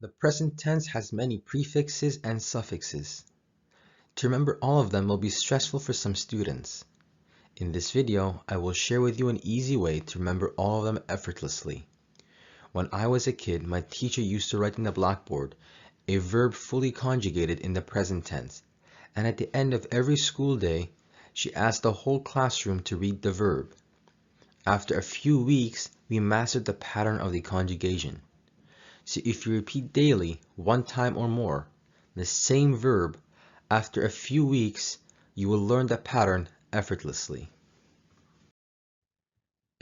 The present tense has many prefixes and suffixes. To remember all of them will be stressful for some students. In this video, I will share with you an easy way to remember all of them effortlessly. When I was a kid, my teacher used to write in the blackboard a verb fully conjugated in the present tense, and at the end of every school day, she asked the whole classroom to read the verb. After a few weeks, we mastered the pattern of the conjugation. So if you repeat daily, one time or more, the same verb, after a few weeks, you will learn the pattern effortlessly.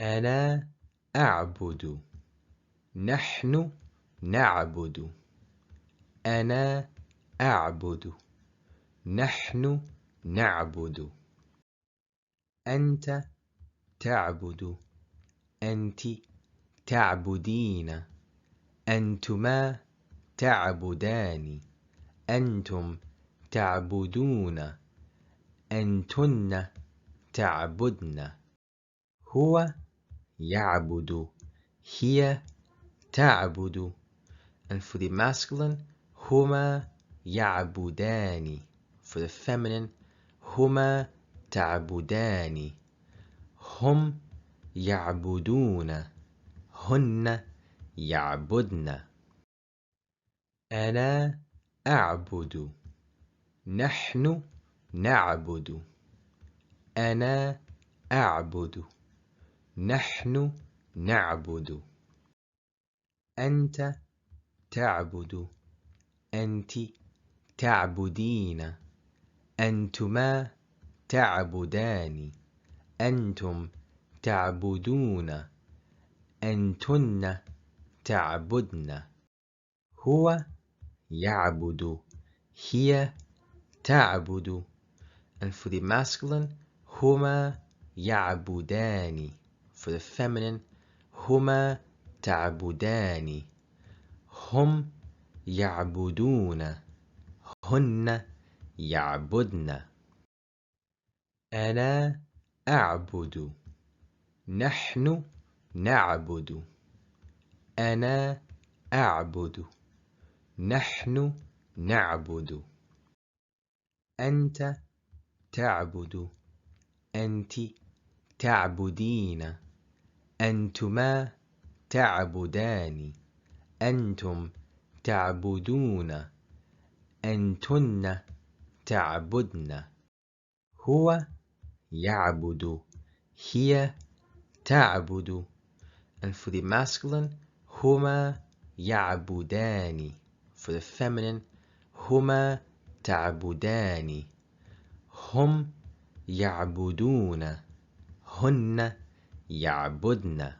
أنا أعبد. نحن نعبد. أنا أعبد. نحن نعبد. أنت تعبد. أنت تعبدين. أنتما تعبدان. أنتم تعبدون. أنتن تعبدن. هو يعبد. هي تعبد. And for the masculine, هما يعبدان. For the feminine, هما تعبدان. هم يعبدون. هن يعبدن. أنا أعبد. نحن نعبد. أنا أعبد. نحن نعبد. أنت تعبد. أنت تعبدين. أنتما تعبدان. أنتم تعبدون. أنتن تعبدن. هو يعبد. هي تعبد. And for the masculine, هما يعبدان. For the feminine, هما تعبدان. هم يعبدون. هن يعبدن. أنا أعبد. نحن نعبد. أنا أعبد. نحن نعبد. أنت تعبد. أنت تعبدين. أنتما تعبدان. أنتم تعبدون. أنتن تعبدن. هو يعبد. هي تعبد. And for the masculine, هما يعبدان. For the feminine, هما تعبدان. هم يعبدون. هن يعبدن.